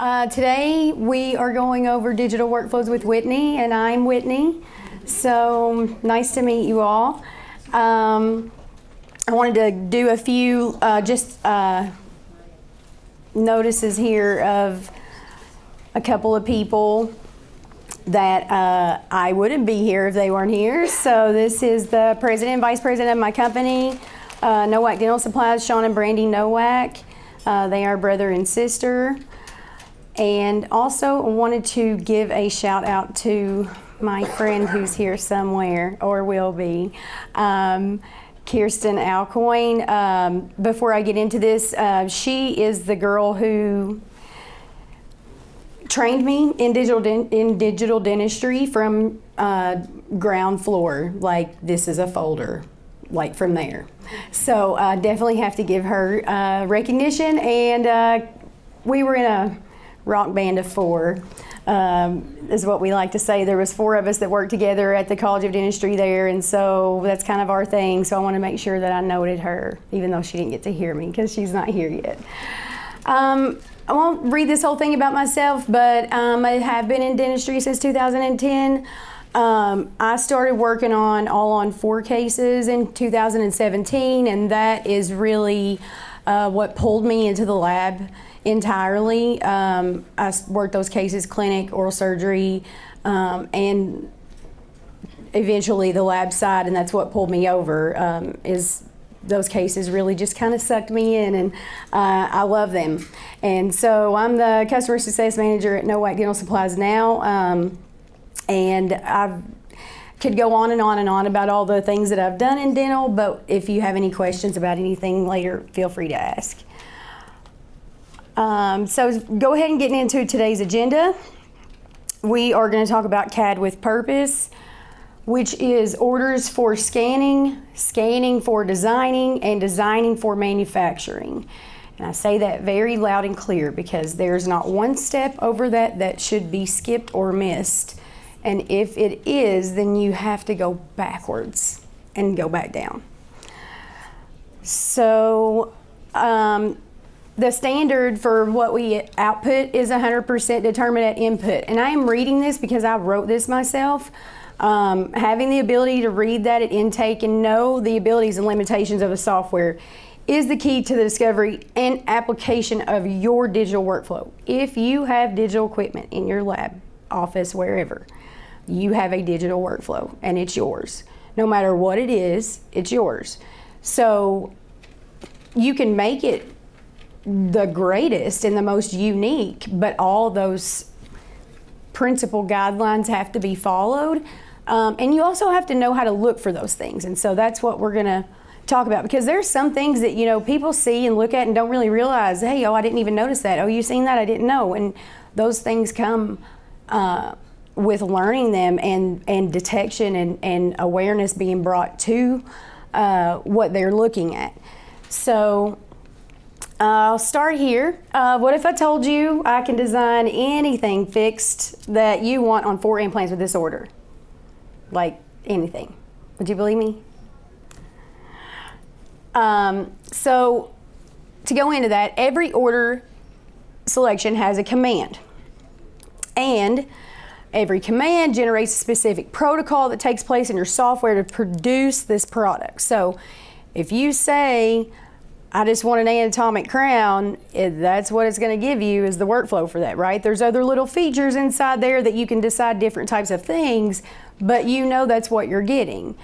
Today we are going over digital workflows with Whitney, and I'm Whitney. So nice to meet you all. I wanted to do a few notices here of a couple of people that I wouldn't be here if they weren't here. So this is the president and vice president of my company, Nowak Dental Supplies, Sean and Brandy Nowak. They are brother and sister. And also wanted to give a shout out to my friend who's here somewhere, or will be, Kirsten Alcoyne. Before I get into this, she is the girl who trained me in digital dentistry from ground floor. Like, this is a folder, like from there. So definitely have to give her recognition. And we were in a rock band of four, is what we like to say. There was four of us that worked together at the College of Dentistry there, and so that's kind of our thing. So I want to make sure that I noted her, even though she didn't get to hear me because she's not here yet. I won't read this whole thing about myself, but I have been in dentistry since 2010. I started working on 4 cases in 2017, and that is really what pulled me into the lab entirely. I worked those cases, clinic, oral surgery, and eventually the lab side, and that's what pulled me over. Is those cases really just kind of sucked me in, and I love them. And so I'm the customer success manager at Nowak Dental Supplies now, and I could go on and on and on about all the things that I've done in dental, but if you have any questions about anything later, feel free to ask. So go ahead and get into today's agenda. We are going to talk about CAD with purpose, which is orders for scanning, scanning for designing, and designing for manufacturing. And I say that very loud and clear because there's not one step over that should be skipped or missed. And if it is, then you have to go backwards and go back down. So the standard for what we output is 100% determined at input. And I am reading this because I wrote this myself. Having the ability to read that at intake and know the abilities and limitations of the software is the key to the discovery and application of your digital workflow. If you have digital equipment in your lab, office, wherever, you have a digital workflow and it's yours. No matter what it is, it's yours. So you can make it the greatest and the most unique, but all those principal guidelines have to be followed. And you also have to know how to look for those things. And so that's what we're gonna talk about, because there's some things that, you know, people see and look at and don't really realize, hey, oh, I didn't even notice that. Oh, you seen that? I didn't know. And those things come with learning them and detection and awareness being brought to what they're looking at. So I'll start here. What if I told you I can design anything fixed that you want on 4 implants with this order? Like anything. Would you believe me? So to go into that, every order selection has a command. And every command generates a specific protocol that takes place in your software to produce this product. So if you say, I just want an anatomic crown, that's what it's going to give you is the workflow for that, right? There's other little features inside there that you can decide different types of things, but you know that's what you're getting.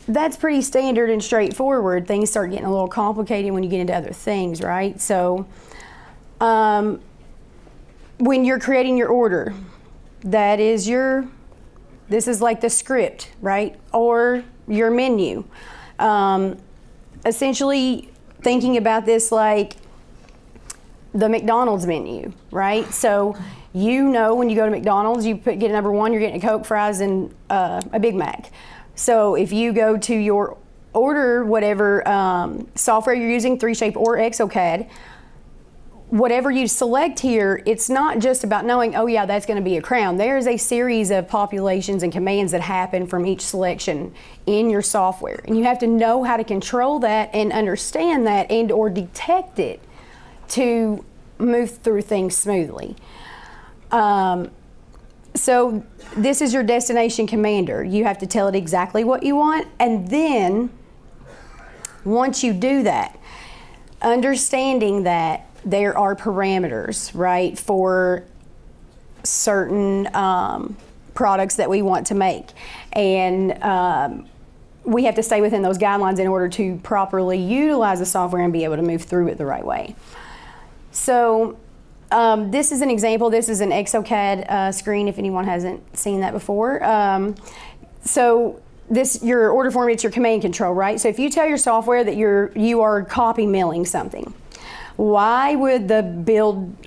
That's pretty standard and straightforward. Things start getting a little complicated when you get into other things, right? So when you're creating your order, that is this is like the script, right? Or your menu. Essentially thinking about this like the McDonald's menu, right? So you know when you go to McDonald's, you get number 1, you're getting a Coke, fries, and a Big Mac. So if you go to your order, whatever software you're using, 3Shape or exocad, whatever you select here, it's not just about knowing, oh yeah, that's going to be a crown. There's a series of populations and commands that happen from each selection in your software. And you have to know how to control that and understand that and or detect it to move through things smoothly. So this is your destination commander. You have to tell it exactly what you want, and then once you do that, understanding that there are parameters, right, for certain products that we want to make, and we have to stay within those guidelines in order to properly utilize the software and be able to move through it the right way. So this is an example. This is an ExoCAD screen if anyone hasn't seen that before. So this, your order form, it's your command control, right? So if you tell your software that you are copy milling something, why would the build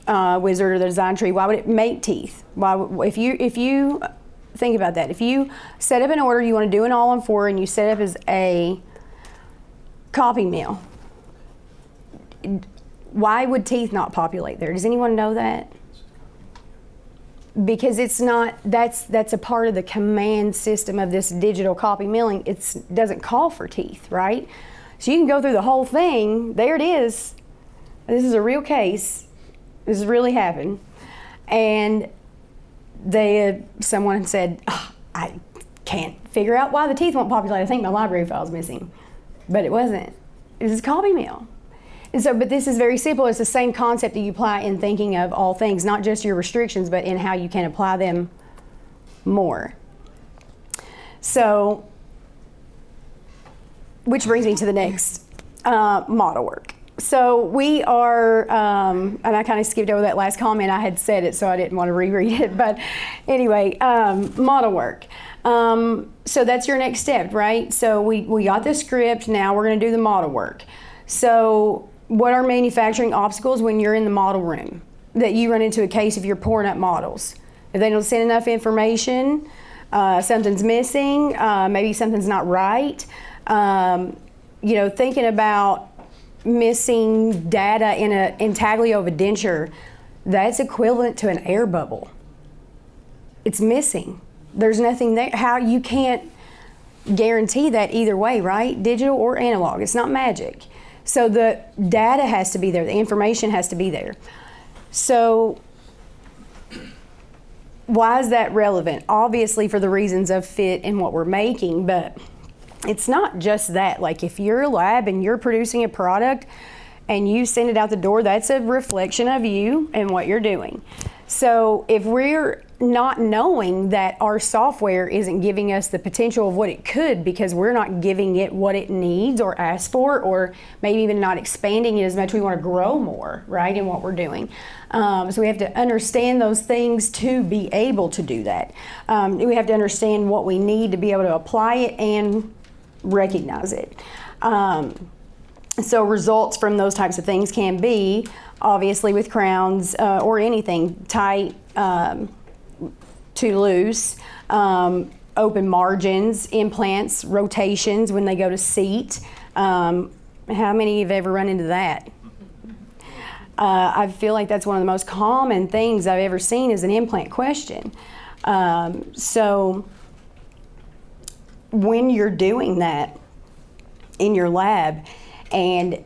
wizard or the design tree, why would it make teeth? Why, if you think about that, if you set up an order, you want to do an all-in-4 and you set up as a copy mill, why would teeth not populate there? Does anyone know that? Because it's not, that's a part of the command system of this digital copy milling. It doesn't call for teeth, right? So you can go through the whole thing. There it is. This is a real case. This has really happened. And someone said, oh, I can't figure out why the teeth won't populate. I think my library file's missing. But it wasn't. It was a copy mill. And so, but this is very simple. It's the same concept that you apply in thinking of all things, not just your restrictions, but in how you can apply them more. So, which brings me to the next model work. So we are, and I kind of skipped over that last comment. I had said it, so I didn't want to reread it. But anyway, model work. So that's your next step, right? So we got the script. Now we're going to do the model work. So what are manufacturing obstacles when you're in the model room that you run into a case if you're pouring up models? If they don't send enough information, something's missing, maybe something's not right. Thinking about missing data in an intaglio of a denture, that's equivalent to an air bubble. It's missing. There's nothing there. How you can't guarantee that either way, right? Digital or analog. It's not magic. So the data has to be there. The information has to be there. So why is that relevant? Obviously for the reasons of fit and what we're making, but it's not just that. Like if you're a lab and you're producing a product and you send it out the door, that's a reflection of you and what you're doing. So if we're not knowing that our software isn't giving us the potential of what it could because we're not giving it what it needs or asks for, or maybe even not expanding it as much, we want to grow more, right, in what we're doing. So we have to understand those things to be able to do that. We have to understand what we need to be able to apply it and recognize it. So results from those types of things can be, obviously with crowns or anything, tight, too loose, open margins, implants, rotations when they go to seat. How many have ever run into that? I feel like that's one of the most common things I've ever seen is an implant question. So when you're doing that in your lab and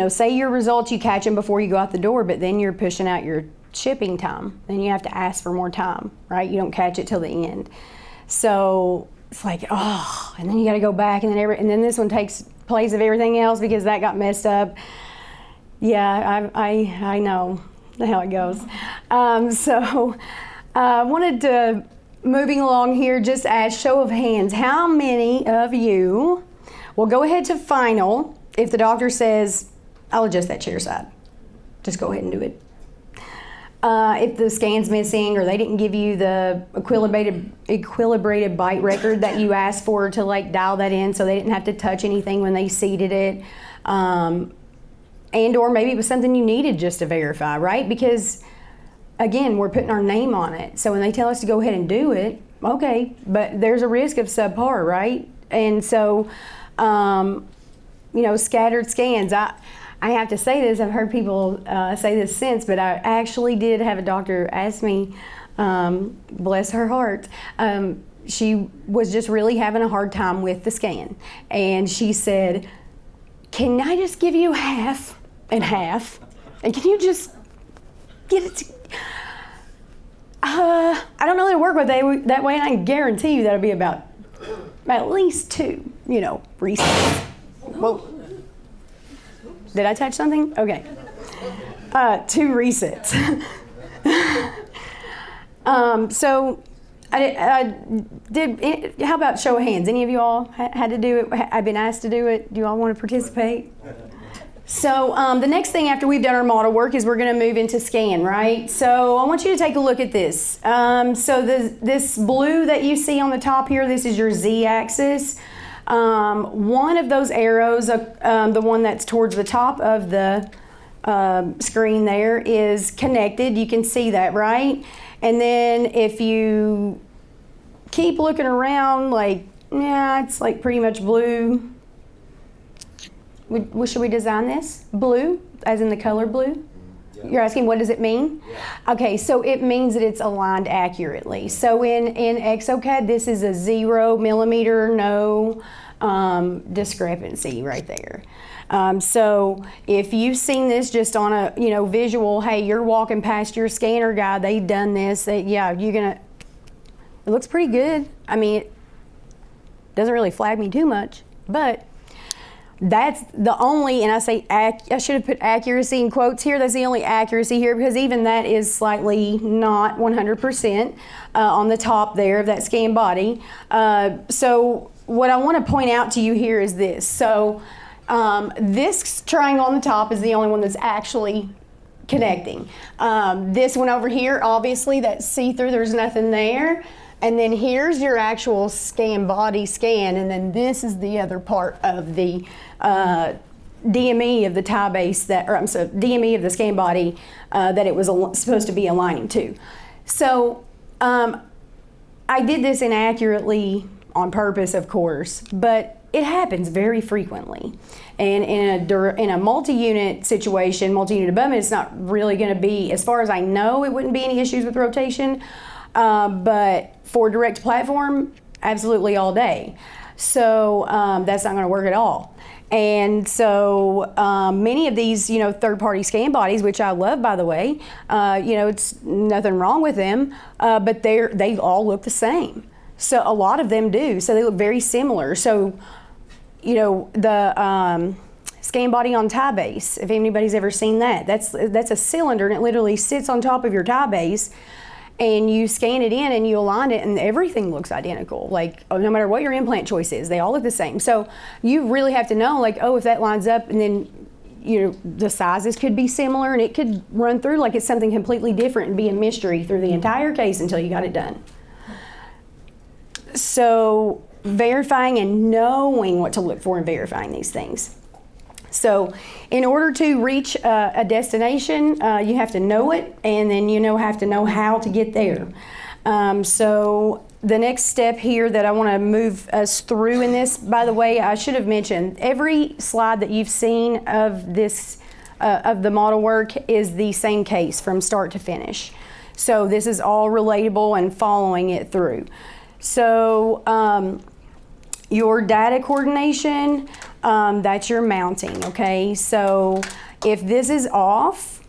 say your results, you catch them before you go out the door, but then you're pushing out your shipping time. Then you have to ask for more time, right? You don't catch it till the end. So it's like, oh, and then you got to go back, and then this one takes place of everything else because that got messed up. Yeah, I know how it goes. So I wanted to, moving along here, just as show of hands, how many of you will go ahead to final if the doctor says, I'll adjust that chair side. Just go ahead and do it. If the scan's missing or they didn't give you the equilibrated bite record that you asked for to dial that in so they didn't have to touch anything when they seated it. And or maybe it was something you needed just to verify, right? Because again, we're putting our name on it. So when they tell us to go ahead and do it, okay, but there's a risk of subpar, right? And so, scattered scans. I have to say this, I've heard people say this since, but I actually did have a doctor ask me, bless her heart, she was just really having a hard time with the scan. And she said, can I just give you half and half? And can you just get it. I don't know how to work with that way, and I can guarantee you that'll be about at least 2, resets. Whoa. Did I touch something? Okay. 2 resets. So I did. How about show of hands? Any of you all had to do it? I've been asked to do it. Do you all want to participate? So the next thing after we've done our model work is we're going to move into scan, right? So I want you to take a look at this. This blue that you see on the top here, this is your z-axis. One of those arrows, the one that's towards the top of the screen there, is connected. You can see that, right? And then if you keep looking around, it's like pretty much blue. Should we design this? Blue, as in the color blue? Yeah. You're asking what does it mean? Yeah. Okay, so it means that it's aligned accurately. So in ExoCAD, this is a 0 millimeter, no discrepancy right there. So if you've seen this just on a visual, hey, you're walking past your scanner guy, they've done this, it looks pretty good. I mean, it doesn't really flag me too much, but that's the only, and I say, I should have put accuracy in quotes here, that's the only accuracy here, because even that is slightly not 100% on the top there of that scan body. So what I want to point out to you here is this. So this triangle on the top is the only one that's actually connecting. This one over here, obviously, that's see-through, there's nothing there. And then here's your actual scan body scan, and then this is the other part of the DME of the tie base DME of the scan body that it was supposed to be aligning to. So I did this inaccurately on purpose, of course, but it happens very frequently. And in a multi-unit situation, multi-unit abutment, it's not really going to be, as far as I know, it wouldn't be any issues with rotation. But for direct platform, absolutely all day. So that's not going to work at all. And so many of these, third-party scan bodies, which I love, by the way, it's nothing wrong with them, but they all look the same. So a lot of them do. So they look very similar. So, the scan body on tie base, if anybody's ever seen that, that's a cylinder, and it literally sits on top of your tie base. And you scan it in and you align it, and everything looks identical. No matter what your implant choice is, they all look the same. So you really have to know, if that lines up, and then the sizes could be similar, and it could run through like it's something completely different and be a mystery through the entire case until you got it done. So verifying and knowing what to look for and verifying these things. So in order to reach a destination, you have to know it, and then have to know how to get there. So the next step here that I want to move us through in this, by the way, I should have mentioned, every slide that you've seen of this, of the model work is the same case from start to finish. So this is all relatable and following it through. So your data coordination, that's your mounting, okay? So if this is off,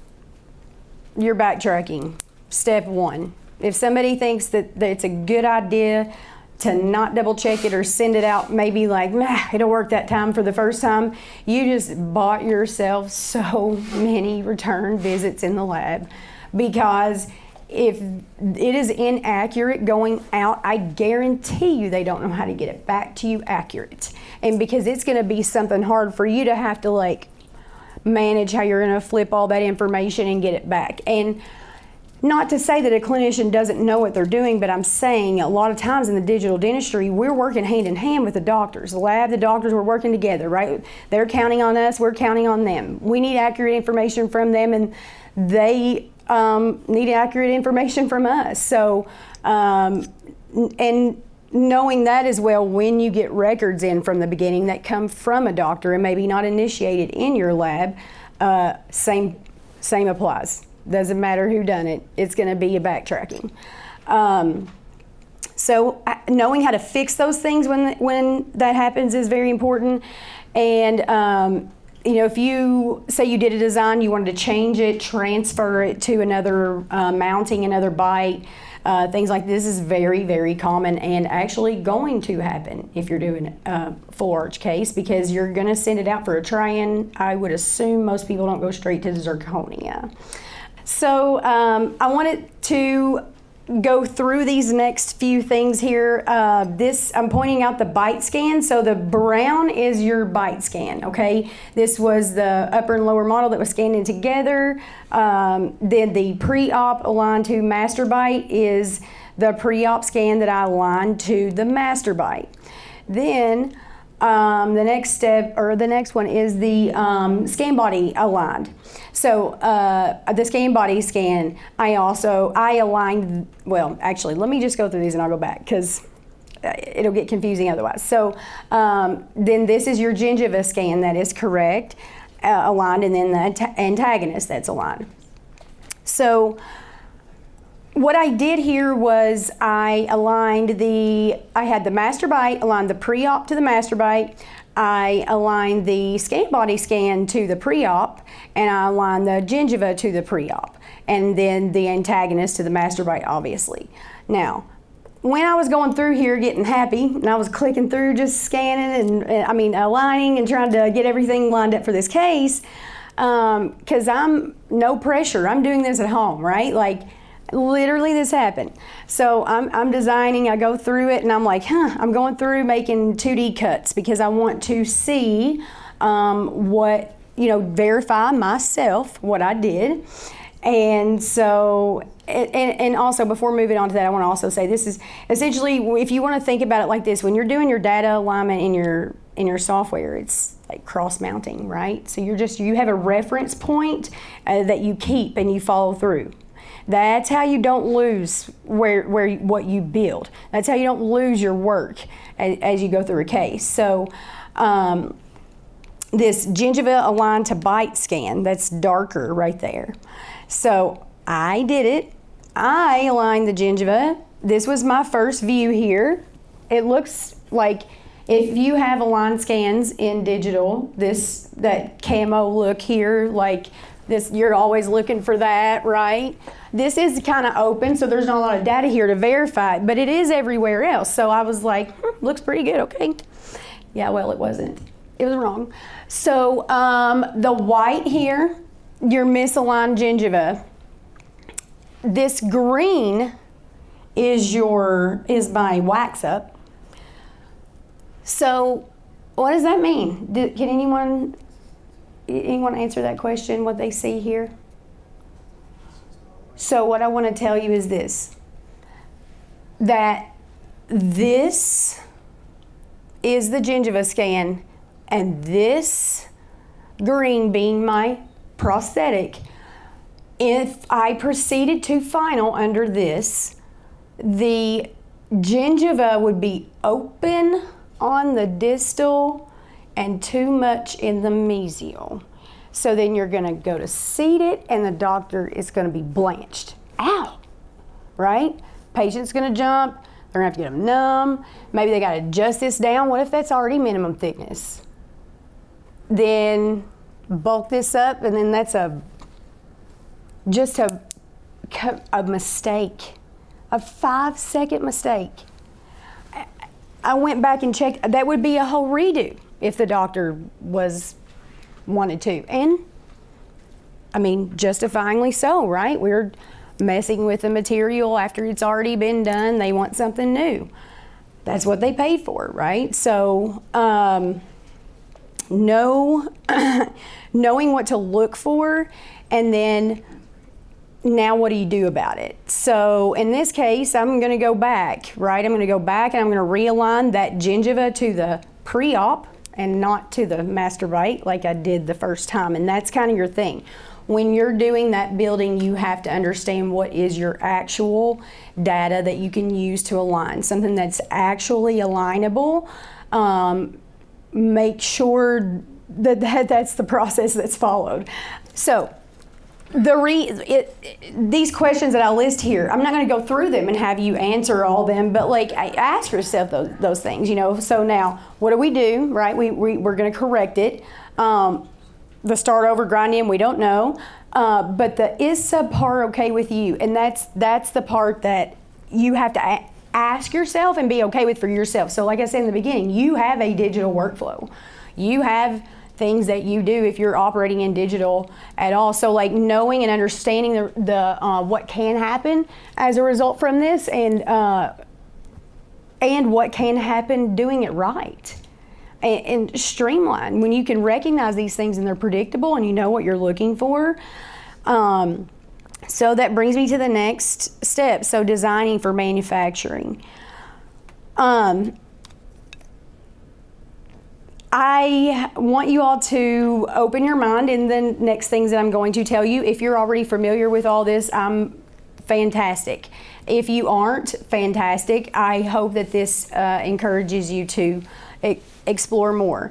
you're backtracking, step 1. If somebody thinks that it's a good idea to not double check it or send it out, maybe it'll work that time for the first time, you just bought yourself so many return visits in the lab, because if it is inaccurate going out, I guarantee you they don't know how to get it back to you accurate. And because it's going to be something hard for you to have to manage how you're going to flip all that information and get it back. And not to say that a clinician doesn't know what they're doing, but I'm saying a lot of times in the digital dentistry, we're working hand in hand with the doctors. The lab, the doctors, we're working together, right? They're counting on us, we're counting on them. We need accurate information from them, and they need accurate information from us. So, and knowing that as well, when you get records in from the beginning that come from a doctor and maybe not initiated in your lab, same applies. Doesn't matter who done it, it's going to be a backtracking. So knowing how to fix those things when that happens is very important. And if you say you did a design, you wanted to change it, transfer it to another mounting, another bite, things like this is very, very common and actually going to happen if you're doing a full arch case, because you're going to send it out for a try-in. I would assume most people don't go straight to the zirconia. So I wanted to go through these next few things here. I'm pointing out the bite scan. So the brown is your bite scan, okay? This was the upper and lower model that was scanned in together. Then the pre-op aligned to master bite is the pre-op scan that I aligned to the master bite. Then the next step, or the next one, is the scan body aligned. So the scan body scan, I aligned, well, actually, let me just go through these and I'll go back because it'll get confusing otherwise. So then this is your gingiva scan that is correct, aligned, and then the antagonist that's aligned. So what I did here was I had the master bite, aligned the pre-op to the master bite, I aligned the scan body scan to the pre-op, and I aligned the gingiva to the pre-op, and then the antagonist to the master bite, obviously. Now, when I was going through here getting happy, and I was clicking through just scanning and aligning and trying to get everything lined up for this case, because I'm no pressure, I'm doing this at home, right? Like, literally this happened. So I'm designing, I go through it and I'm like, I'm going through making 2D cuts because I want to see what, verify myself what I did. And so, and also before moving on to that, I want to also say this is essentially, if you want to think about it like this, when you're doing your data alignment in your software, it's like cross mounting, right? So you have a reference point that you keep and you follow through. That's how you don't lose what you build. That's how you don't lose your work as you go through a case. So this gingiva aligned to bite scan, that's darker right there. So I did it. I aligned the gingiva. This was my first view here. It looks like if you have aligned scans in digital, that camo look here, like this, you're always looking for that, right? This is kind of open, so there's not a lot of data here to verify it, but it is everywhere else. So I was like, looks pretty good, okay. Yeah, well, it wasn't. It was wrong. So the white here, your misaligned gingiva. This green is my wax up. So what does that mean? Can anyone answer that question, what they see here? So what I want to tell you is this, that this is the gingiva scan, and this green being my prosthetic. If I proceeded to final under this, the gingiva would be open on the distal and too much in the mesial. So then you're gonna go to seat it and the doctor is gonna be blanched. Ow, right? Patient's gonna jump, they're gonna have to get them numb. Maybe they gotta adjust this down. What if that's already minimum thickness? Then bulk this up, and then that's just a mistake, a 5-second mistake. I went back and checked, that would be a whole redo if the doctor wanted to. And I mean, justifyingly so, right? We're messing with the material after it's already been done. They want something new. That's what they paid for, right? So knowing what to look for, and then now what do you do about it? So in this case, I'm gonna go back, right? I'm gonna go back and I'm gonna realign that gingiva to the pre-op and not to the master bite like I did the first time. And that's kind of your thing. When you're doing that building, you have to understand what is your actual data that you can use to align, something that's actually alignable. Make sure that's the process that's followed. So these questions that I list here, I'm not going to go through them and have you answer all them, but like ask yourself those things, So now, what do we do, right? We're going to correct it. the start over, grind in, we don't know. But the is subpar okay with you? And that's the part that you have to ask yourself and be okay with for yourself. So like I said in the beginning, you have a digital workflow. You have things that you do if you're operating in digital at all. So like knowing and understanding the what can happen as a result from this, and what can happen doing it right. And streamline when you can recognize these things and they're predictable and you know what you're looking for. So that brings me to the next step. So designing for manufacturing. I want you all to open your mind in the next things that I'm going to tell you. If you're already familiar with all this, I'm fantastic. If you aren't, fantastic. I hope that this encourages you to explore more.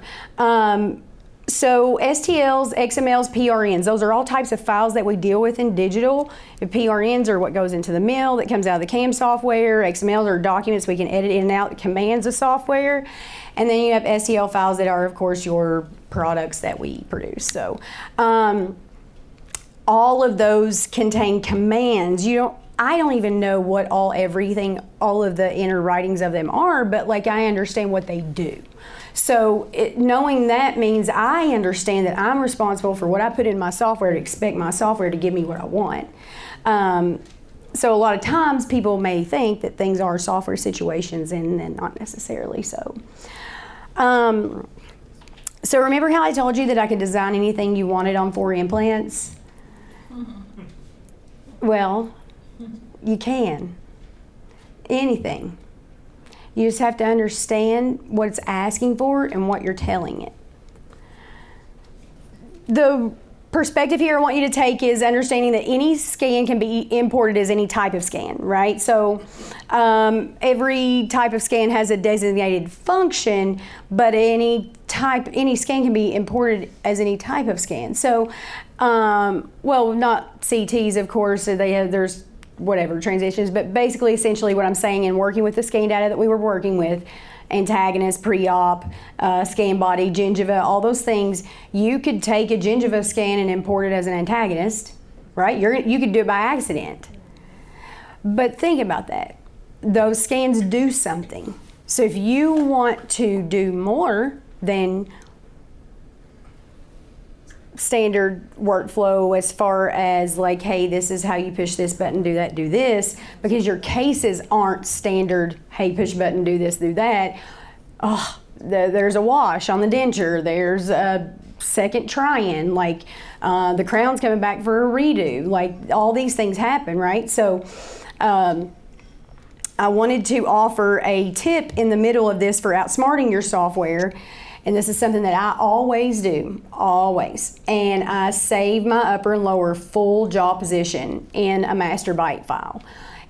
So STLs, XMLs, PRNs, those are all types of files that we deal with in digital. The PRNs are what goes into the mill that comes out of the CAM software. XMLs are documents we can edit in and out, commands of software. And then you have STL files that are, of course, your products that we produce. So all of those contain commands. I don't even know what all of the inner writings of them are, but like I understand what they do. So knowing that means I understand that I'm responsible for what I put in my software to expect my software to give me what I want. So a lot of times people may think that things are software situations and not necessarily so. So remember how I told you that I could design anything you wanted on 4 implants? Well, you can. Anything. You just have to understand what it's asking for and what you're telling it. The perspective here I want you to take is understanding that any scan can be imported as any type of scan, right? So every type of scan has a designated function, but any scan can be imported as any type of scan. So, well, not CTs, of course. There's whatever transitions, but basically, essentially, what I'm saying in working with the scan data that we were working with, antagonist, pre-op, scan body, gingiva, all those things, you could take a gingiva scan and import it as an antagonist, right? You could do it by accident. But think about that. Those scans do something. So if you want to do more than standard workflow as far as like, hey, this is how you push this button, do that, do this, because your cases aren't standard, hey, push button, do this, do that. Oh, there's a wash on the denture, there's a second try-in, like the crown's coming back for a redo, like all these things happen, right? So I wanted to offer a tip in the middle of this for outsmarting your software. And this is something that I always do, always. And I save my upper and lower full jaw position in a master byte file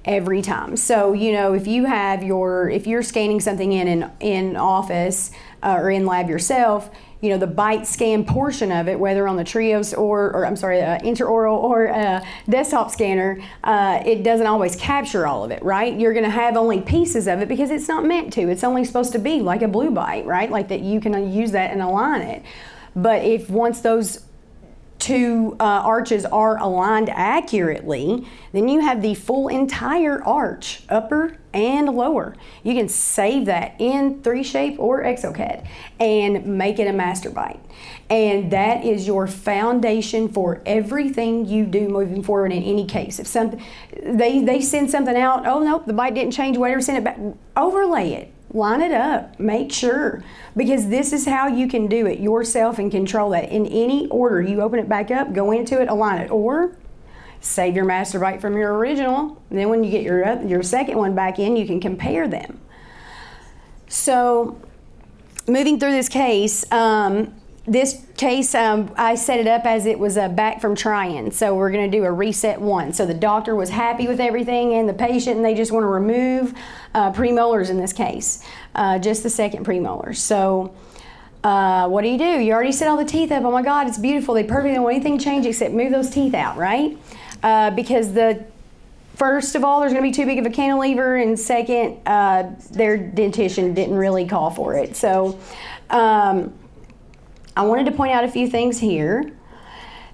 every time. So, if you're scanning something in Office or in lab yourself, the byte scan portion of it, whether on the Trios intraoral or desktop scanner, it doesn't always capture all of it, right? You're going to have only pieces of it because it's not meant to. It's only supposed to be like a blue byte, right? Like that you can use that and align it. But if once those two arches are aligned accurately, then you have the full entire arch, upper and lower. You can save that in 3Shape or ExoCAD and make it a master byte. And that is your foundation for everything you do moving forward in any case. If they send something out, oh nope, the byte didn't change, whatever, send it back, overlay it. Line it up, make sure, because this is how you can do it yourself and control that. In any order, you open it back up, go into it, align it, or save your master byte from your original. And then when you get your second one back in, you can compare them. So moving through this case, I set it up as it was back from try-in. So we're going to do a reset 1. So the doctor was happy with everything and the patient, and they just want to remove premolars in this case, just the second premolar. So what do? You already set all the teeth up. Oh my God, it's beautiful. They perfectly don't want anything change except move those teeth out, right? Because first of all, there's going to be too big of a cantilever, and second, their dentition didn't really call for it. So I wanted to point out a few things here.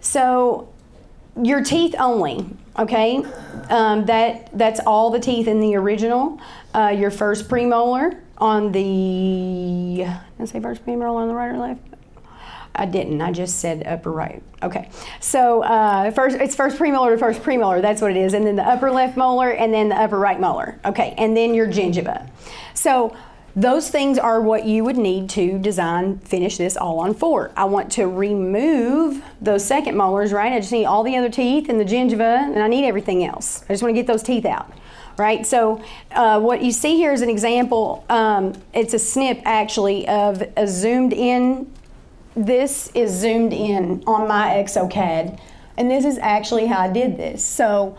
So your teeth only, okay? That's all the teeth in the original. Your first premolar on the, did I say first premolar on the right or left? I didn't, I just said upper right. Okay, so it's first premolar to first premolar, that's what it is, and then the upper left molar and then the upper right molar. Okay, and then your gingiva. So those things are what you would need to finish this all on 4. I want to remove those second molars, right? I just need all the other teeth and the gingiva, and I need everything else. I just want to get those teeth out, right? So what you see here is an example. It's a snip, actually, of a zoomed in. This is zoomed in on my exocad, and this is actually how I did this. So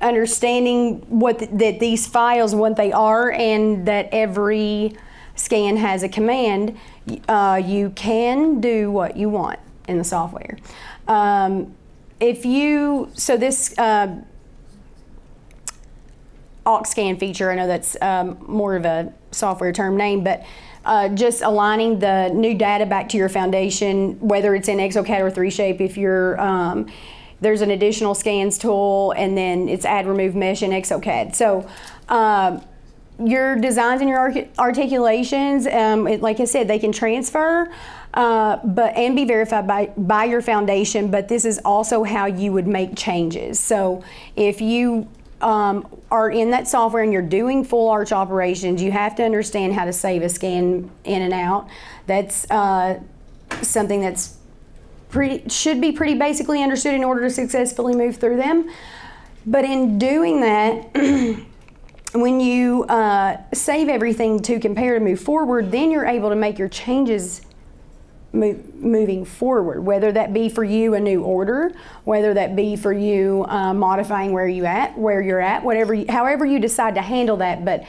understanding that these files, what they are, and that every scan has a command, you can do what you want in the software. So this aux scan feature, I know that's more of a software term name, but just aligning the new data back to your foundation, whether it's in exocad or 3Shape, if you're there's an additional scans tool, and then it's add remove mesh in exocad. So your designs and your articulations, like I said, they can transfer and be verified by your foundation, but this is also how you would make changes. So if you are in that software and you're doing full arch operations, you have to understand how to save a scan in and out. That's something that's should be pretty basically understood in order to successfully move through them. But in doing that, when you save everything to compare to move forward, then you're able to make your changes moving forward, whether that be for you a new order, whether that be for you modifying where you're at, however you decide to handle that. But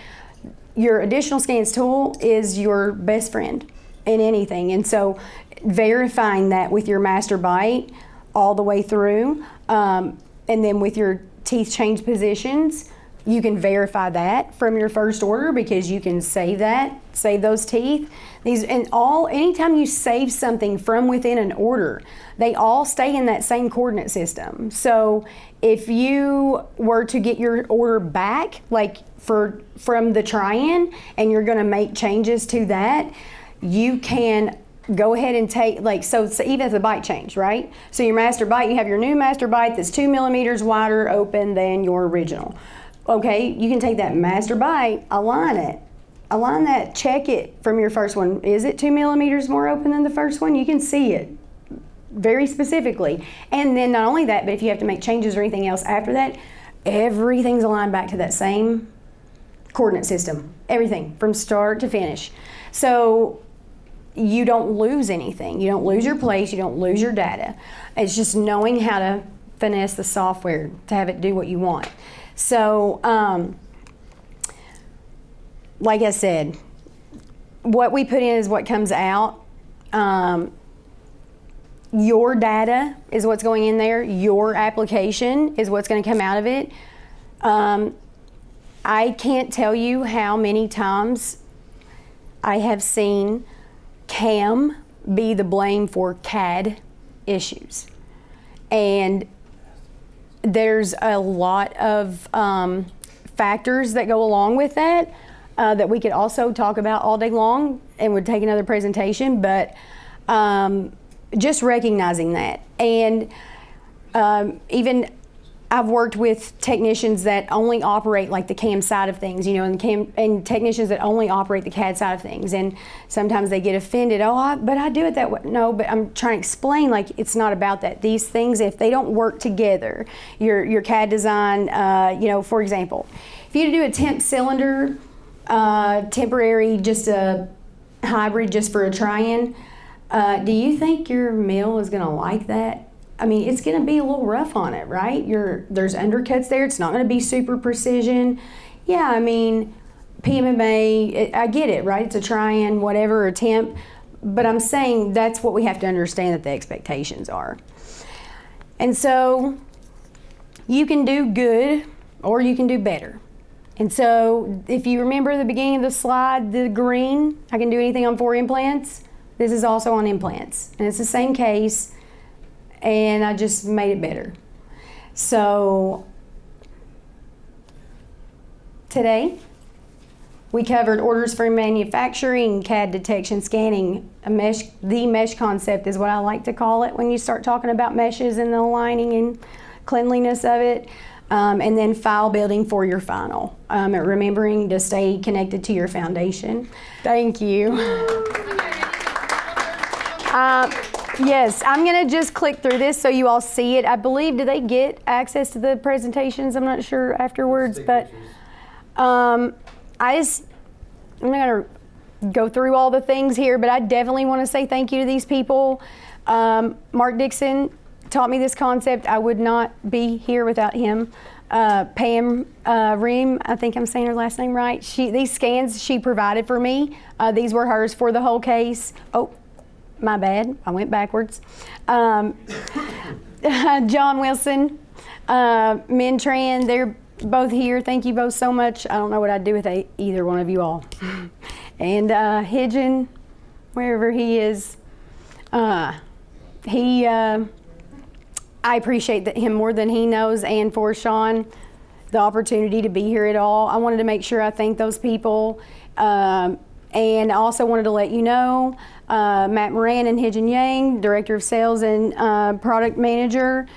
your additional scans tool is your best friend in anything, and so verifying that with your master bite all the way through, and then with your teeth change positions, you can verify that from your first order, because you can save those teeth. Anytime you save something from within an order, they all stay in that same coordinate system. So if you were to get your order back, like from the try-in, and you're gonna make changes to that, you can go ahead and take, so even if the bite change, right? So your master bite, you have your new master bite that's 2 millimeters wider open than your original. Okay, you can take that master bite, align that, check it from your first one. Is it 2 millimeters more open than the first one? You can see it very specifically. And then not only that, but if you have to make changes or anything else after that, everything's aligned back to that same coordinate system. Everything from start to finish. So you don't lose anything. You don't lose your place, you don't lose your data. It's just knowing how to finesse the software to have it do what you want. So, like I said, what we put in is what comes out. Your data is what's going in there. Your application is what's going to come out of it. I can't tell you how many times I have seen CAM be the blame for CAD issues. And there's a lot of factors that go along with that that we could also talk about all day long and would take another presentation, but just recognizing that. And even I've worked with technicians that only operate like the CAM side of things, and technicians that only operate the CAD side of things. And sometimes they get offended, but I do it that way. No, but I'm trying to explain, it's not about that. These things, if they don't work together, your CAD design, for example, if you do a temp cylinder, temporary, just a hybrid just for a try-in, do you think your mill is gonna like that? I mean, it's going to be a little rough on it, right? There's undercuts there. It's not going to be super precision. Yeah, I mean, PMMA, I get it, right? It's a try-in, whatever, a temp. But I'm saying that's what we have to understand that the expectations are. And so you can do good or you can do better. And so if you remember the beginning of the slide, the green, I can do anything on 4 implants. This is also on implants, and it's the same case, and I just made it better. So today, we covered orders for manufacturing, CAD detection, scanning, the mesh concept is what I like to call it when you start talking about meshes and the aligning and cleanliness of it. And then file building for your final. Remembering to stay connected to your foundation. Thank you. Yes, I'm gonna just click through this so you all see it. I believe, do they get access to the presentations? I'm not sure afterwards, but I'm not gonna go through all the things here, but I definitely wanna say thank you to these people. Mark Dixon taught me this concept. I would not be here without him. Pam Ream, I think I'm saying her last name right. These scans she provided for me, these were hers for the whole case. Oh, my bad, I went backwards. John Wilson, Min Tran, they're both here. Thank you both so much. I don't know what I'd do with either one of you all. And Hidgen, wherever he is, I appreciate him more than he knows, and for Sean, the opportunity to be here at all. I wanted to make sure I thank those people. And I also wanted to let you know, Matt Moran and Hidgen Yang, Director of Sales and Product Manager,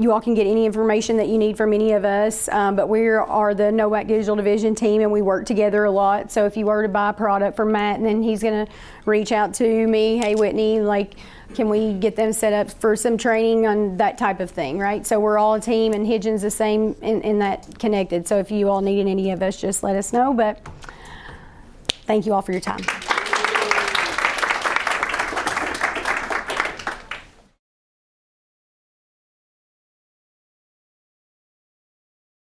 you all can get any information that you need from any of us, but we are the Nowak Digital Division team, and we work together a lot. So if you were to buy a product from Matt, and then he's gonna reach out to me, hey Whitney, like, can we get them set up for some training on that type of thing, right? So we're all a team, and Hidgen's the same in that connected. So if you all need any of us, just let us know, but thank you all for your time.